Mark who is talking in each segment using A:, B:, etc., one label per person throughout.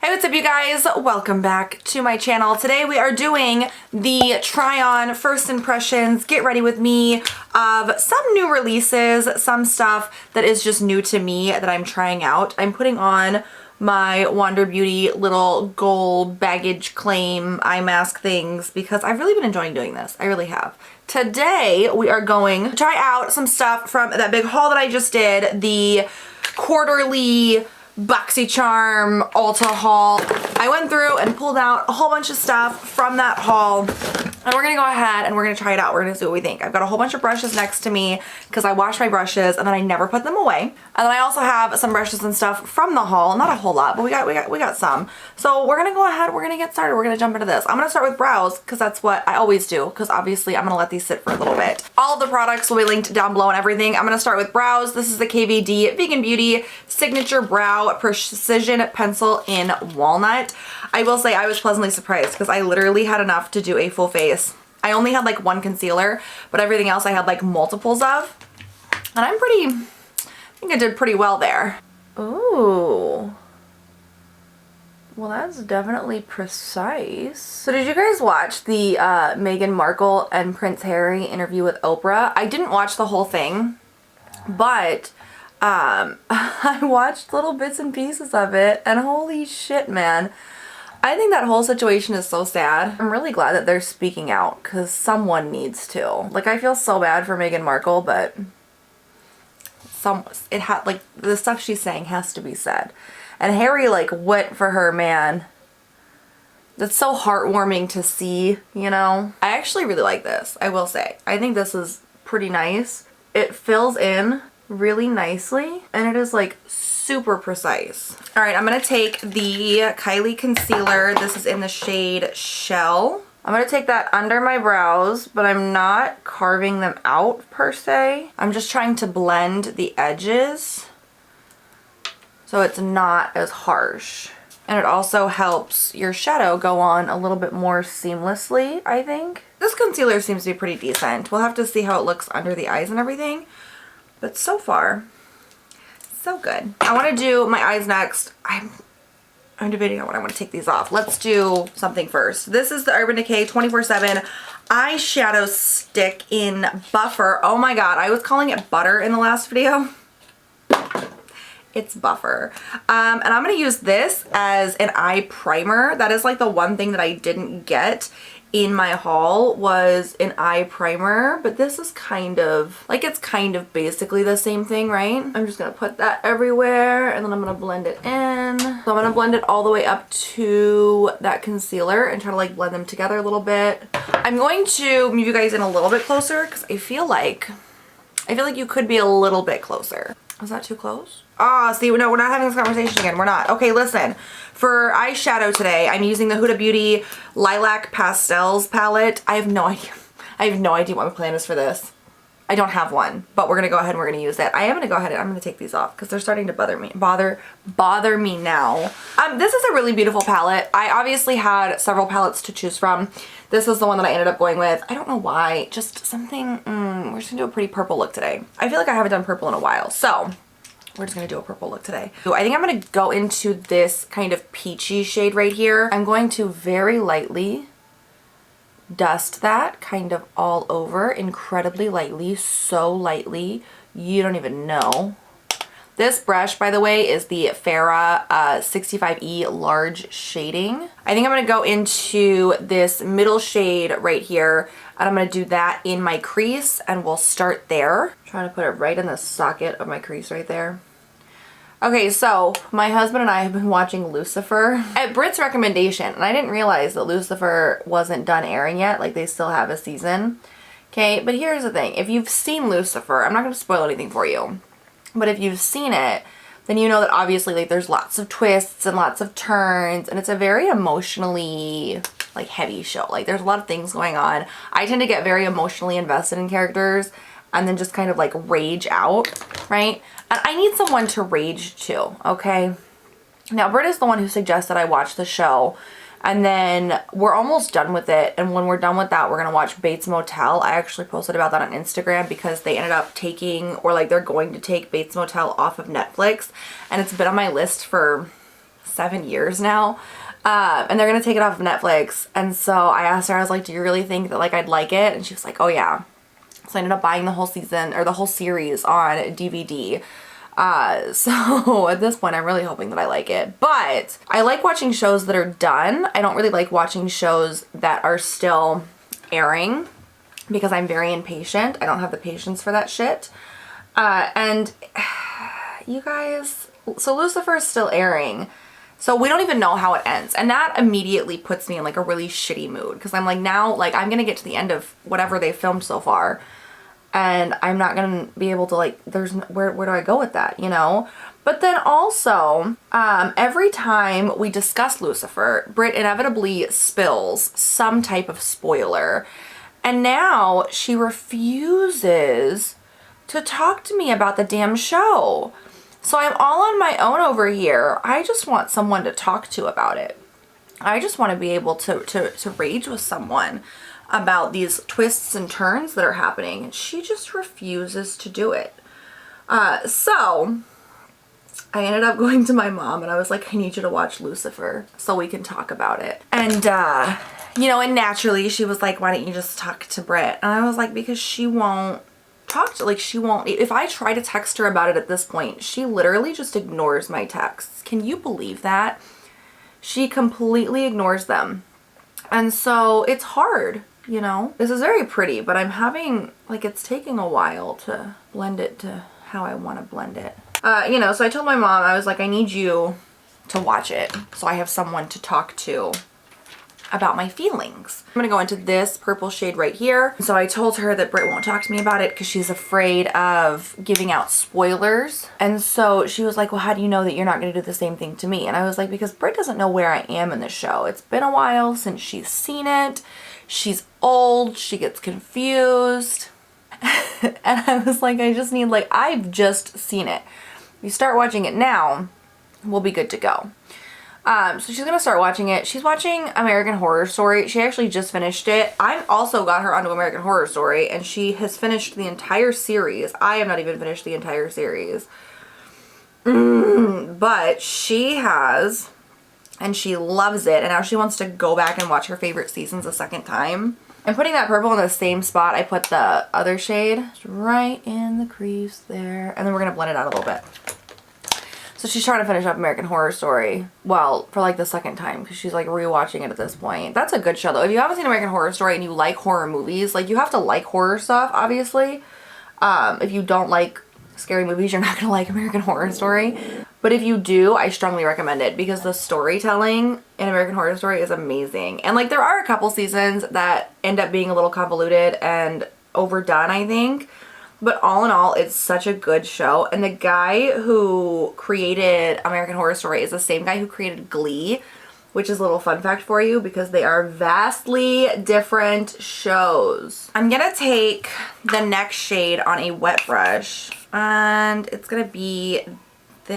A: Hey, what's up you guys? Welcome back to my channel. Today we are doing the try on first impressions, get ready with me of some new releases, some stuff that is just new to me that I'm trying out. I'm putting on my Wander Beauty little gold baggage claim eye mask things because I've really been enjoying doing this. I really have. Today we are going to try out some stuff from that big haul that I just did, the quarterly BoxyCharm Ulta haul. I went through and pulled out a whole bunch of stuff from that haul, and we're gonna go ahead and we're gonna try it out. We're gonna see what we think. I've got a whole bunch of brushes next to me because I wash my brushes and then I never put them away. And then I also have some brushes and stuff from the haul. Not a whole lot, but we got some. So we're gonna go ahead, we're gonna get started. We're gonna jump into this. I'm gonna start with brows because that's what I always do, because obviously I'm gonna let these sit for a little bit. All of the products will be linked down below and everything. I'm gonna start with brows. This is the KVD Vegan Beauty Signature Brow Precision Pencil in Walnut. I will say I was pleasantly surprised because I literally had enough to do a full face. I only had like one concealer, but everything else I had like multiples of. And I think I did pretty well there. Ooh. Well, that's definitely precise. So did you guys watch the Meghan Markle and Prince Harry interview with Oprah? I didn't watch the whole thing, but I watched little bits and pieces of it, and holy shit, man. I think that whole situation is so sad. I'm really glad that they're speaking out because someone needs to. Like, I feel so bad for Meghan Markle, but like the stuff she's saying has to be said. And Harry like went for her, man. That's so heartwarming to see, you know? I actually really like this, I will say. I think this is pretty nice. It fills in really nicely and it is like super precise. All right, I'm gonna take the Kylie concealer. This is in the shade Shell. I'm gonna take that under my brows, but I'm not carving them out per se. I'm just trying to blend the edges so it's not as harsh. And it also helps your shadow go on a little bit more seamlessly, I think. This concealer seems to be pretty decent. We'll have to see how it looks under the eyes and everything. But so far, so good. I want to do my eyes next. I'm debating on what I want to take these off. Let's do something first. This is the Urban Decay 24/7 eyeshadow stick in Buffer. Oh my god, I was calling it butter in the last video. It's Buffer. And I'm going to use this as an eye primer. That is like the one thing that I didn't get in my haul was an eye primer, but this is kind of like, it's kind of basically the same thing, right? I'm just gonna put that everywhere and then I'm gonna blend it in. So I'm gonna blend it all the way up to that concealer and try to like blend them together a little bit. I'm going to move you guys in a little bit closer because I feel like you could be a little bit closer. Was that too close? Ah, see, no, we're not having this conversation again. We're not. Okay, listen. For eyeshadow today, I'm using the Huda Beauty Lilac Pastels palette. I have no idea. I have no idea what my plan is for this. I don't have one, but we're going to go ahead and we're going to use it. I am going to go ahead and I'm going to take these off because they're starting to bother me now. This is a really beautiful palette. I obviously had several palettes to choose from. This is the one that I ended up going with. I don't know why. Just something, we're just going to do a pretty purple look today. I feel like I haven't done purple in a while, so we're just going to do a purple look today. So I think I'm going to go into this kind of peachy shade right here. I'm going to very lightly dust that kind of all over, incredibly lightly, so lightly you don't even know. This brush, by the way, is the Farrah 65E large shading. I think I'm going to go into this middle shade right here and I'm going to do that in my crease and we'll start there. I'm trying to put it right in the socket of my crease right there. Okay, so my husband and I have been watching Lucifer at Britt's recommendation, and I didn't realize that Lucifer wasn't done airing yet, like they still have a season. Okay, but here's the thing. If you've seen Lucifer, I'm not going to spoil anything for you, but if you've seen it, then you know that obviously like there's lots of twists and lots of turns, and it's a very emotionally like heavy show. Like there's a lot of things going on. I tend to get very emotionally invested in characters and then just kind of like rage out, right? And I need someone to rage to, okay? Now, Britt is the one who suggested I watch the show, and then we're almost done with it, and when we're done with that, we're gonna watch Bates Motel. I actually posted about that on Instagram because they ended up taking, or like they're going to take Bates Motel off of Netflix, and it's been on my list for 7 years now. And they're gonna take it off of Netflix. And so I asked her, I was like, do you really think that like I'd like it? And she was like, oh yeah. So I ended up buying the whole season or the whole series on DVD. So at this point I'm really hoping that I like it. But I like watching shows that are done. I don't really like watching shows that are still airing because I'm very impatient. I don't have the patience for that shit. And you guys, so Lucifer is still airing. So we don't even know how it ends. And that immediately puts me in like a really shitty mood. Because I'm like, now, like, I'm going to get to the end of whatever they filmed so far. And I'm not going to be able to, like, where do I go with that, you know? But then also, every time we discuss Lucifer, Britt inevitably spills some type of spoiler. And now she refuses to talk to me about the damn show. So I'm all on my own over here. I just want someone to talk to about it. I just want to be able to rage with someone about these twists and turns that are happening. She just refuses to do it. So I ended up going to my mom and I was like, I need you to watch Lucifer so we can talk about it. And, you know, and naturally she was like, why don't you just talk to Britt? And I was like, because she won't talk to, like, she won't. If I try to text her about it at this point, she literally just ignores my texts. Can you believe that? She completely ignores them. And so it's hard, you know? This is very pretty, but I'm having, like, it's taking a while to blend it to how I want to blend it. You know, so I told my mom, I was like, I need you to watch it so I have someone to talk to about my feelings. I'm gonna go into this purple shade right here. So I told her that Britt won't talk to me about it because she's afraid of giving out spoilers. And so she was like, well, how do you know that you're not gonna do the same thing to me? And I was like, because Britt doesn't know where I am in the show. It's been a while since she's seen it. She's old, she gets confused. And I was like, I just need, like, I've just seen it. You start watching it now, we'll be good to go. So she's gonna start watching it. She's watching American Horror Story. She actually just finished it. I also got her onto American Horror Story and she has finished the entire series. I have not even finished the entire series. But she has, and she loves it, and now she wants to go back and watch her favorite seasons a second time. I'm putting that purple in the same spot I put the other shade. Just right in the crease there. And then we're gonna blend it out a little bit. So she's trying to finish up American Horror Story. Well, for like the second time because she's like rewatching it at this point. That's a good show though. If you haven't seen American Horror Story and you like horror movies, like you have to like horror stuff, obviously. If you don't like scary movies, you're not gonna like American Horror Story. But if you do, I strongly recommend it because the storytelling in American Horror Story is amazing. And like there are a couple seasons that end up being a little convoluted and overdone, I think. But all in all, it's such a good show. And the guy who created American Horror Story is the same guy who created Glee, which is a little fun fact for you because they are vastly different shows. I'm gonna take the next shade on a wet brush and it's gonna be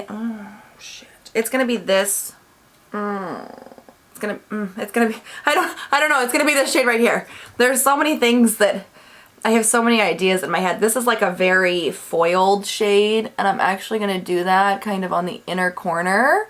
A: oh shit. It's gonna be this. It's gonna be, I don't know, it's gonna be this shade right here. There's so many things that I have so many ideas in my head. This is like a very foiled shade and I'm actually gonna do that kind of on the inner corner,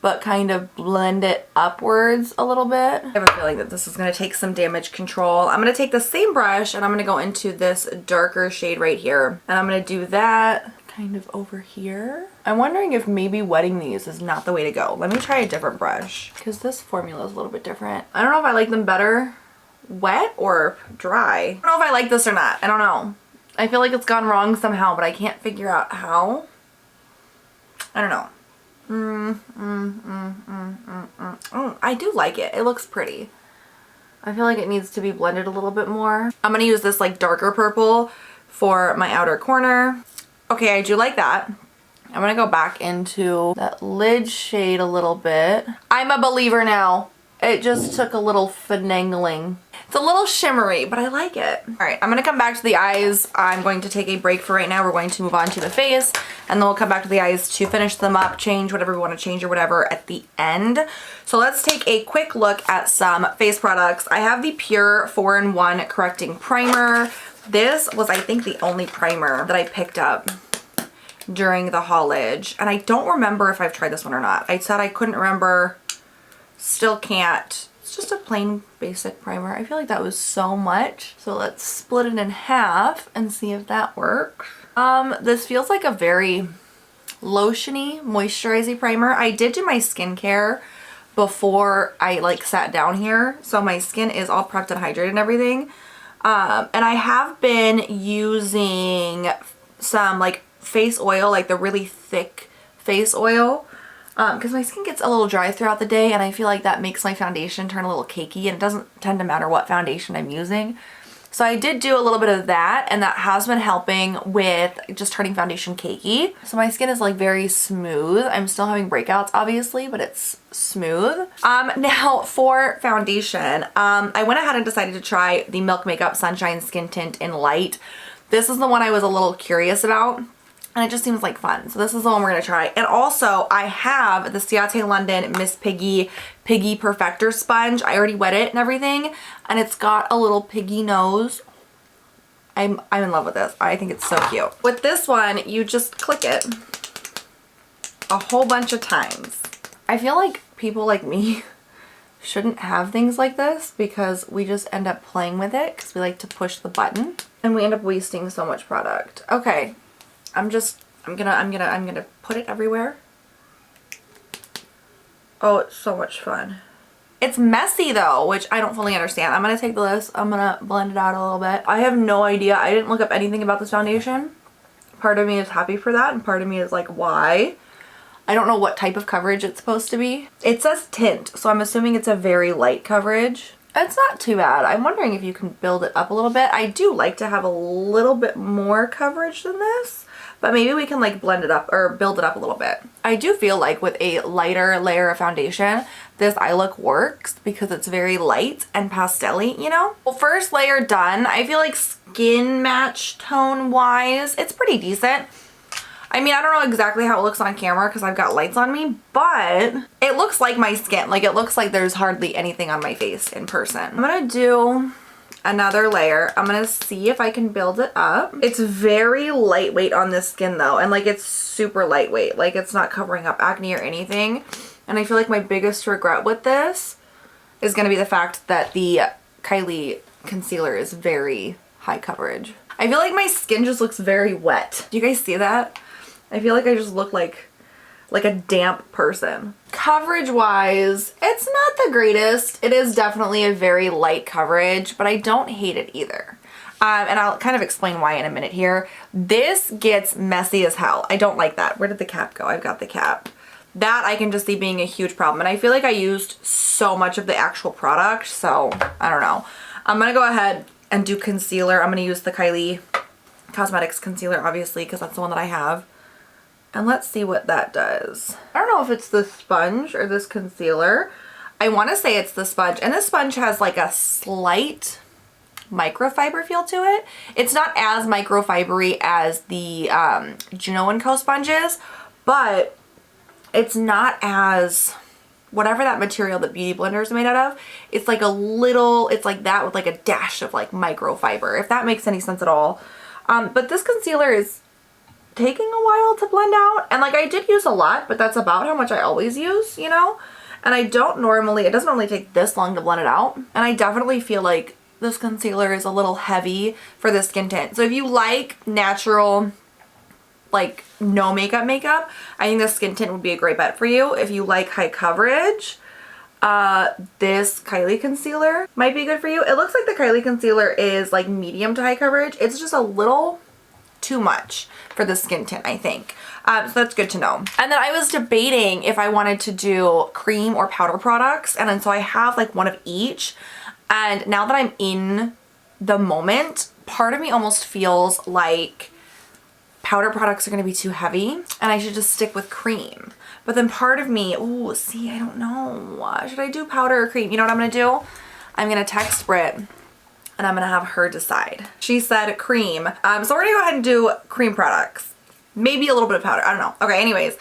A: but kind of blend it upwards a little bit. I have a feeling that this is gonna take some damage control. I'm gonna take the same brush and I'm gonna go into this darker shade right here. And I'm gonna do that kind of over here. I'm wondering if maybe wetting these is not the way to go. Let me try a different brush because this formula is a little bit different. I don't know if I like them better wet or dry. I don't know if I like this or not. I don't know. I feel like it's gone wrong somehow, but I can't figure out how. I don't know. I do like it. It looks pretty. I feel like it needs to be blended a little bit more. I'm gonna use this like darker purple for my outer corner. Okay, I do like that. I'm gonna go back into that lid shade a little bit. I'm a believer now. It just took a little finagling. It's a little shimmery, but I like it. All right, I'm gonna come back to the eyes. I'm going to take a break for right now. We're going to move on to the face, and then we'll come back to the eyes to finish them up, change whatever we wanna change or whatever at the end. So let's take a quick look at some face products. I have the Pure 4-in-1 Correcting Primer. This was, I think, the only primer that I picked up during the haulage. And I don't remember if I've tried this one or not. I said I couldn't remember. Still can't. It's just a plain basic primer. I feel like that was so much. So let's split it in half and see if that works. This feels like a very lotiony, moisturizing primer. I did do my skincare before I like sat down here. So my skin is all prepped and hydrated and everything. And I have been using some like face oil, like the really thick face oil. Because my skin gets a little dry throughout the day and I feel like that makes my foundation turn a little cakey, and it doesn't tend to matter what foundation I'm using. So I did do a little bit of that, and that has been helping with just turning foundation cakey. So my skin is like very smooth. I'm still having breakouts obviously, but it's smooth. Now for foundation, I went ahead and decided to try the Milk Makeup Sunshine Skin Tint in Light. This is the one I was a little curious about. And it just seems like fun. So this is the one we're going to try. And also I have the Ciate London Miss Piggy Perfector sponge. I already wet it and everything. And it's got a little piggy nose. I'm in love with this. I think it's so cute. With this one, you just click it a whole bunch of times. I feel like people like me shouldn't have things like this because we just end up playing with it because we like to push the button and we end up wasting so much product. Okay. I'm gonna put it everywhere. Oh, it's so much fun. It's messy though, which I don't fully understand. I'm gonna take this, I'm gonna blend it out a little bit. I have no idea. I didn't look up anything about this foundation. Part of me is happy for that, and part of me is like, why? I don't know what type of coverage it's supposed to be. It says tint, so I'm assuming it's a very light coverage. It's not too bad. I'm wondering if you can build it up a little bit. I do like to have a little bit more coverage than this, but maybe we can like blend it up or build it up a little bit. I do feel like with a lighter layer of foundation, this eye look works because it's very light and pastel-y, you know? Well, first layer done. I feel like skin match tone wise, it's pretty decent. I mean, I don't know exactly how it looks on camera because I've got lights on me, but it looks like my skin. Like it looks like there's hardly anything on my face in person. I'm gonna do another layer. I'm gonna see if I can build it up. It's very lightweight on this skin though, and like it's super lightweight. Like it's not covering up acne or anything. And I feel like my biggest regret with this is gonna be the fact that the Kylie concealer is very high coverage. I feel like my skin just looks very wet. Do you guys see that? I feel like I just look like a damp person. Coverage wise, it's not the greatest. It is definitely a very light coverage, but I don't hate it either. And I'll kind of explain why in a minute here. This gets messy as hell. I don't like that. Where did the cap go? I've got the cap. That I can just see being a huge problem. And I feel like I used so much of the actual product, so I don't know. I'm gonna go ahead and do concealer. I'm gonna use the Kylie Cosmetics concealer, obviously, because that's the one that I have. And let's see what that does. I don't know if it's the sponge or this concealer. I want to say it's the sponge. And this sponge has like a slight microfiber feel to it. It's not as microfibery as the Juno & Co sponges, but it's not as, whatever that material that Beauty Blender is made out of, it's like a little, it's like that with like a dash of like microfiber, if that makes any sense at all. But this concealer is taking a while to blend out, and like I did use a lot, but that's about how much I always use, you know? And I don't normally, it doesn't normally take this long to blend it out. And I definitely feel like this concealer is a little heavy for this skin tint. So if you like natural, like no makeup, I think this skin tint would be a great bet for you. If you like high coverage, this Kylie concealer might be good for you. It looks like the Kylie concealer is like medium to high coverage. It's just a little too much for the skin tint, I think. So that's good to know. And then I was debating if I wanted to do cream or powder products, and then so I have like one of each. And now that I'm in the moment, part of me almost feels like powder products are going to be too heavy and I should just stick with cream. But then part of me, oh, see, I don't know. Should I do powder or cream? You know what I'm going to do? I'm going to text Britt and I'm going to have her decide. She said cream. So we're going to go ahead and do cream products. maybe a little bit of powder. I don't know. Okay, anyways,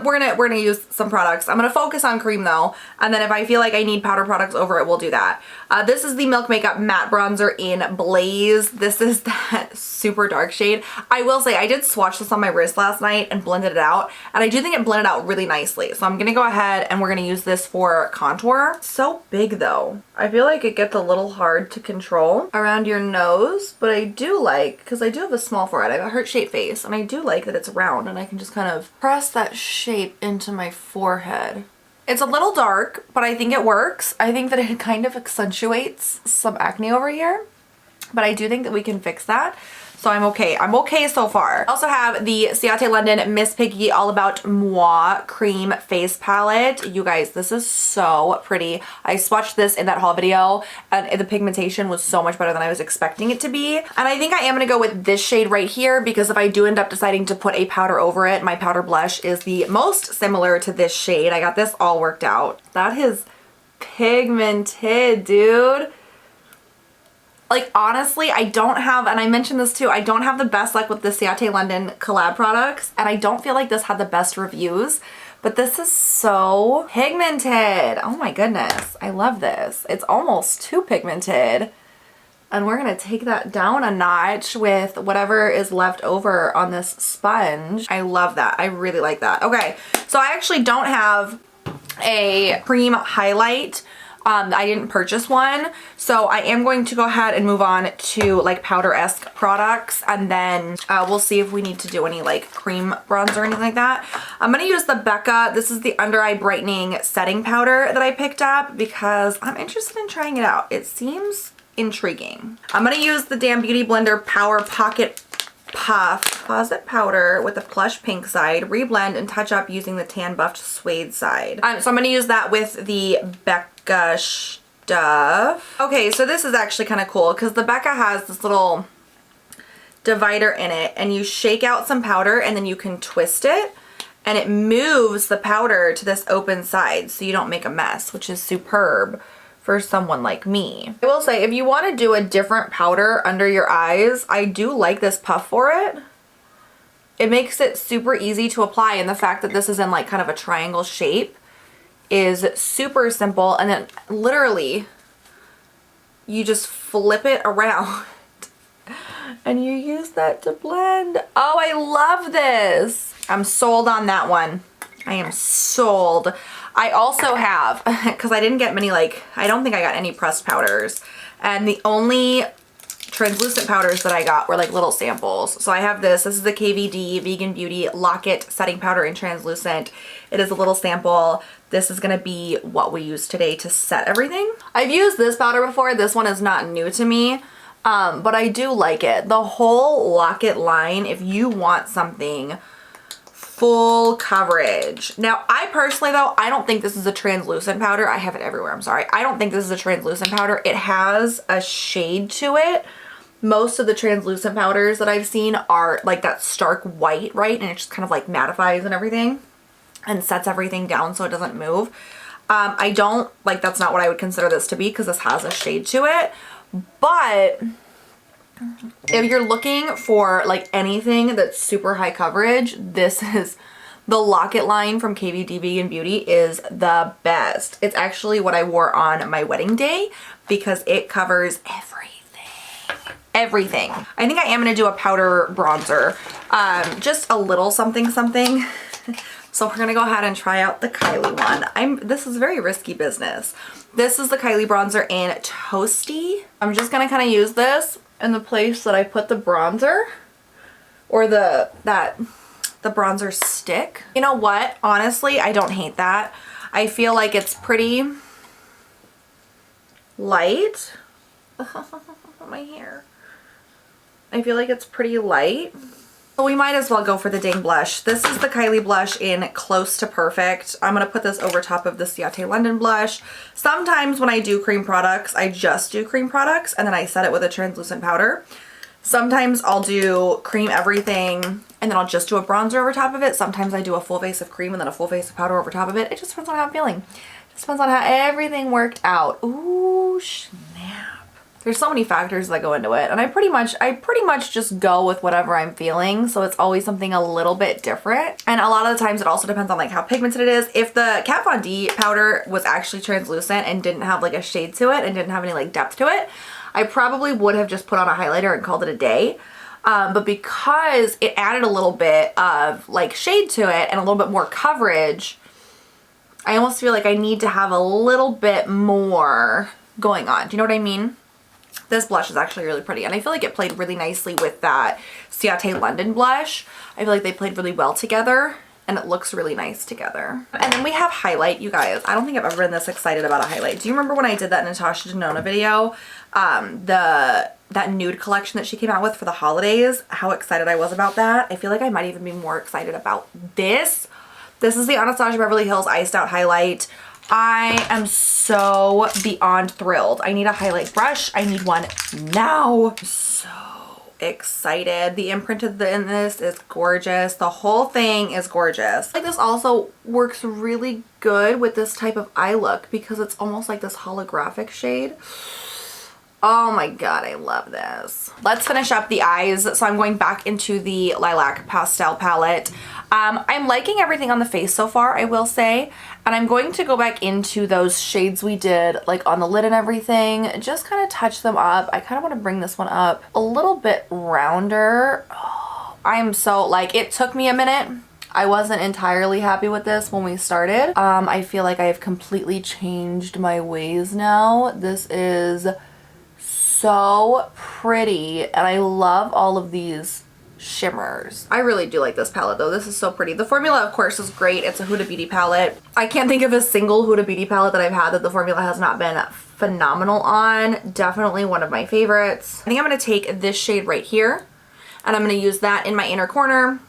A: we're gonna use some products. I'm gonna focus on cream though, and then if I feel like I need powder products over it, we'll do that. This is the Milk Makeup Matte Bronzer in Blaze. This is that super dark shade. I will say I did swatch this on my wrist last night and blended it out, and I do think it blended out really nicely. So I'm gonna go ahead and we're gonna use this for contour. So big though. I feel like it gets a little hard to control around your nose, but I do like, because I do have a small forehead, I have a heart-shaped face, and I do like that it's round and I can just kind of press that shape into my forehead. It's a little dark, but I think it works. I think that it kind of accentuates some acne over here, but I do think that we can fix that. So I'm okay. I'm okay so far. I also have the Ciate London Miss Piggy All About Moi Cream Face Palette. You guys, this is so pretty. I swatched this in that haul video and the pigmentation was so much better than I was expecting it to be. And I think I am going to go with this shade right here because if I do end up deciding to put a powder over it, my powder blush is the most similar to this shade. I got this all worked out. That is pigmented, dude. Like, honestly, I don't have, and I mentioned this too, I don't have the best luck with the Ciate London collab products, and I don't feel like this had the best reviews, but this is so pigmented. Oh my goodness. I love this. It's almost too pigmented. And we're going to take that down a notch with whatever is left over on this sponge. I love that. I really like that. Okay, so I actually don't have a cream highlight. I didn't purchase one, so I am going to go ahead and move on to like powder-esque products, and then we'll see if we need to do any like cream bronzer or anything like that. I'm going to use the Becca. This is the Under Eye Brightening Setting Powder that I picked up because I'm interested in trying it out. It seems intriguing. I'm going to use the Damn Beauty Blender Power Pocket Puff Closet Powder with the plush pink side, reblend and touch up using the tan buffed suede side. So I'm going to use that with the Becca stuff. Okay, so this is actually kind of cool because the Becca has this little divider in it, and you shake out some powder and then you can twist it and it moves the powder to this open side so you don't make a mess, which is superb for someone like me. I will say, if you want to do a different powder under your eyes, I do like this puff for it. It makes it super easy to apply, and the fact that this is in like kind of a triangle shape is super simple, and then literally you just flip it around and you use that to blend. Oh, I love this. I'm sold on that one. I am sold. I also have, because I didn't get many, like, I don't think I got any pressed powders, and the only translucent powders that I got were like little samples. So I have this. This is the KVD Vegan Beauty Lock-It Setting Powder in Translucent. It is a little sample. This is going to be what we use today to set everything. I've used this powder before. This one is not new to me, but I do like it. The whole Lock-It line, if you want something full coverage. Now, I personally though, I don't think this is a translucent powder. I have it everywhere, I'm sorry. I don't think this is a translucent powder. It has a shade to it. Most of the translucent powders that I've seen are like that stark white, right? And it just kind of like mattifies and everything and sets everything down so it doesn't move. I don't, like, that's not what I would consider this to be because this has a shade to it. But if you're looking for like anything that's super high coverage, this is the Lock-It line from KVD Vegan Beauty is the best. It's actually what I wore on my wedding day because it covers everything. Everything. I think I am going to do a powder bronzer. Just a little something something. So we're going to go ahead and try out the Kylie one. This is very risky business. This is the Kylie bronzer in Toasty. I'm just going to kind of use this in the place that I put the bronzer, or the bronzer stick. You know what? Honestly, I don't hate that. I feel like it's pretty light. My hair. I feel like it's pretty light. So we might as well go for the dang blush. This is the Kylie blush in Close to Perfect. I'm going to put this over top of the Ciate London blush. Sometimes when I do cream products, I just do cream products and then I set it with a translucent powder. Sometimes I'll do cream everything and then I'll just do a bronzer over top of it. Sometimes I do a full face of cream and then a full face of powder over top of it. It just depends on how I'm feeling. It just depends on how everything worked out. Ooh, snap. There's so many factors that go into it, and I pretty much just go with whatever I'm feeling, so it's always something a little bit different. And a lot of the times it also depends on like how pigmented it is. If the Kat Von D powder was actually translucent and didn't have like a shade to it and didn't have any like depth to it, I probably would have just put on a highlighter and called it a day. But because it added a little bit of like shade to it and a little bit more coverage, I almost feel like I need to have a little bit more going on. Do you know what I mean? This blush is actually really pretty, and I feel like it played really nicely with that Ciate London blush. I feel like they played really well together, and it looks really nice together. And then we have highlight, you guys. I don't think I've ever been this excited about a highlight. Do you remember when I did that Natasha Denona video? That nude collection that she came out with for the holidays, how excited I was about that. I feel like I might even be more excited about this. This is the Anastasia Beverly Hills Iced Out Highlight. I am so beyond thrilled. I need a highlight brush. I need one now. I'm so excited. The imprint in this is gorgeous. The whole thing is gorgeous. Like, this also works really good with this type of eye look because it's almost like this holographic shade. Oh my god, I love this. Let's finish up the eyes. So I'm going back into the Lilac Pastel palette. I'm liking everything on the face so far, I will say. And I'm going to go back into those shades we did like on the lid and everything. Just kind of touch them up. I kind of want to bring this one up a little bit rounder. Oh, I'm so like, it took me a minute. I wasn't entirely happy with this when we started. I feel like I have completely changed my ways now. This is so pretty, and I love all of these shimmers. I really do like this palette though. This is so pretty. The formula, of course, is great. It's a Huda Beauty palette. I can't think of a single Huda Beauty palette that I've had that the formula has not been phenomenal on. Definitely one of my favorites. I think I'm going to take this shade right here, and I'm going to use that in my inner corner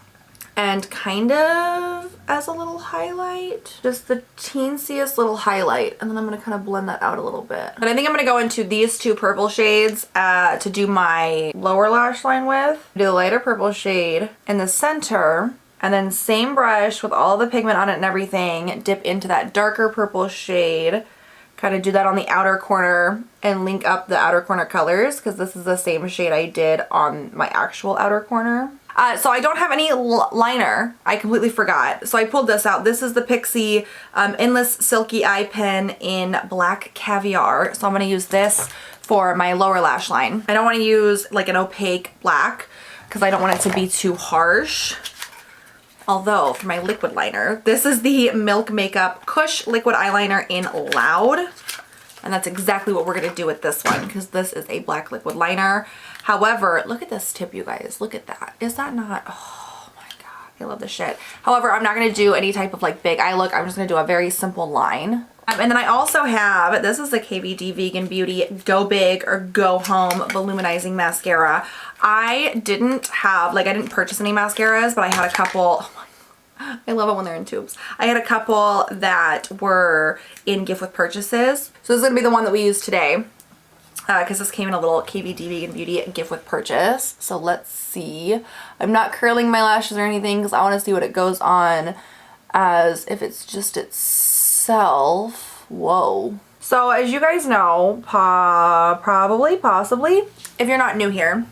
A: and kind of as a little highlight, just the teensiest little highlight, and then I'm going to kind of blend that out a little bit. But I think I'm going to go into these two purple shades to do my lower lash line with. Do the lighter purple shade in the center, and then same brush with all the pigment on it and everything, dip into that darker purple shade, kind of do that on the outer corner and link up the outer corner colors because this is the same shade I did on my actual outer corner. So I don't have any liner. I completely forgot. So I pulled this out. This is the Pixie Endless Silky Eye Pen in Black Caviar. So I'm going to use this for my lower lash line. I don't want to use like an opaque black because I don't want it to be too harsh. Although for my liquid liner, this is the Milk Makeup Kush Liquid Eyeliner in Loud. And that's exactly what we're going to do with this one because this is a black liquid liner. However, look at this tip, you guys. Look at that. Is that not... Oh my god. I love this shit. However, I'm not going to do any type of like big eye look. I'm just going to do a very simple line. And then I also have... This is the KVD Vegan Beauty Go Big or Go Home Voluminizing Mascara. I didn't purchase any mascaras, but I had a couple... Oh my, I love it when they're in tubes. I had a couple that were in gift with purchases. So this is going to be the one that we use today. Because this came in a little KVD Vegan Beauty gift with purchase. So let's see. I'm not curling my lashes or anything because I want to see what it goes on as if it's just itself. Whoa. So as you guys know, possibly, if you're not new here.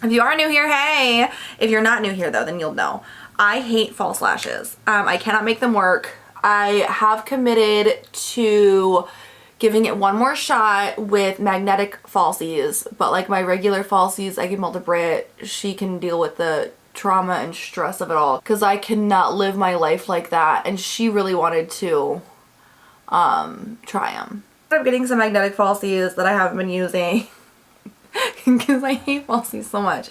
A: If you are new here, hey! If you're not new here though, then you'll know. I hate false lashes. I cannot make them work. I have committed to giving it one more shot with magnetic falsies, but like my regular falsies, I give them all to Brit. She can deal with the trauma and stress of it all because I cannot live my life like that, and she really wanted to try them. I'm getting some magnetic falsies that I haven't been using because I hate falsies so much.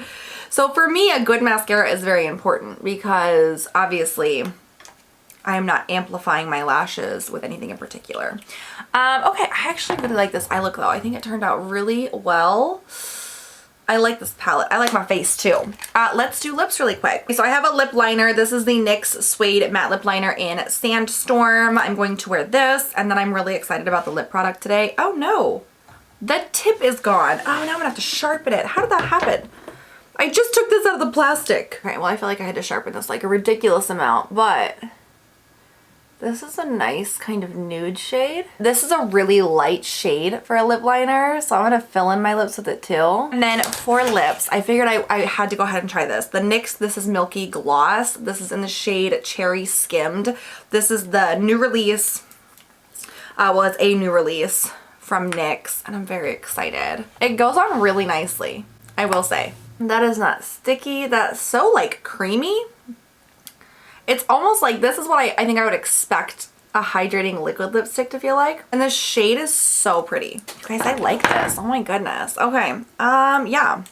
A: So for me, a good mascara is very important because obviously I am not amplifying my lashes with anything in particular. Okay, I actually really like this eye look though. I think it turned out really well. I like this palette. I like my face too. Let's do lips really quick. So I have a lip liner. This is the NYX Suede Matte Lip Liner in Sandstorm. I'm going to wear this, and then I'm really excited about the lip product today. Oh no, the tip is gone. Oh, now I'm gonna have to sharpen it. How did that happen? I just took this out of the plastic. All right, well, I feel like I had to sharpen this like a ridiculous amount, but This is a nice kind of nude shade. This is a really light shade for a lip liner, so I'm gonna fill in my lips with it too. And then for lips, I figured I had to go ahead and try this. The NYX, this is Milky Gloss. This is in the shade Cherry Skimmed. This is the new release. Well, it's a new release from NYX, and I'm very excited. It goes on really nicely, I will say. That is not sticky. That's so like creamy. It's almost like, this is what I think I would expect a hydrating liquid lipstick to feel like. And the shade is so pretty. Guys, I like this. Oh my goodness. Okay, yeah.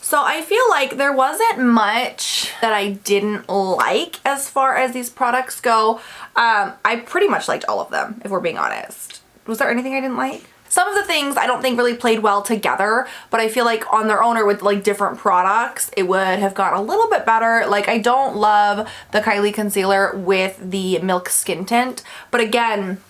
A: So I feel like there wasn't much that I didn't like as far as these products go. I pretty much liked all of them, if we're being honest. Was there anything I didn't like? Some of the things I don't think really played well together, but I feel like on their own or with like different products, it would have gone a little bit better. Like, I don't love the Kylie concealer with the Milk Skin Tint, but again,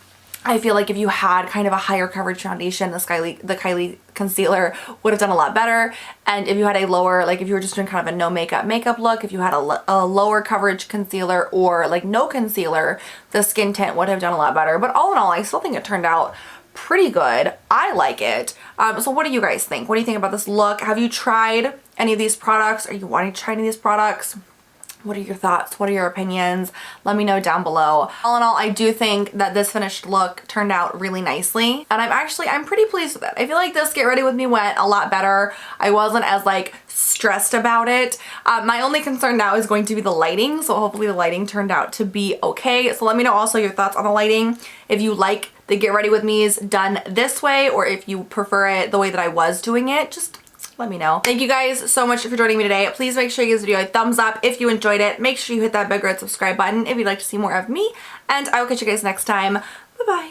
A: I feel like if you had kind of a higher coverage foundation, the Kylie concealer would have done a lot better. And if you had a lower, like if you were just doing kind of a no makeup look, if you had a lower coverage concealer or like no concealer, the skin tint would have done a lot better. But all in all, I still think it turned out pretty good. I like it. So what do you guys think? What do you think about this look? Have you tried any of these products? Are you wanting to try any of these products? What are your thoughts? What are your opinions? Let me know down below. All in all, I do think that this finished look turned out really nicely. And I'm pretty pleased with it. I feel like this Get Ready With Me went a lot better. I wasn't as like stressed about it. My only concern now is going to be the lighting. So hopefully the lighting turned out to be okay. So let me know also your thoughts on the lighting. If you like the Get Ready With Me's done this way, or if you prefer it the way that I was doing it, just let me know. Thank you guys so much for joining me today. Please make sure you give this video a thumbs up if you enjoyed it. Make sure you hit that big red subscribe button if you'd like to see more of me, and I will catch you guys next time. Bye bye.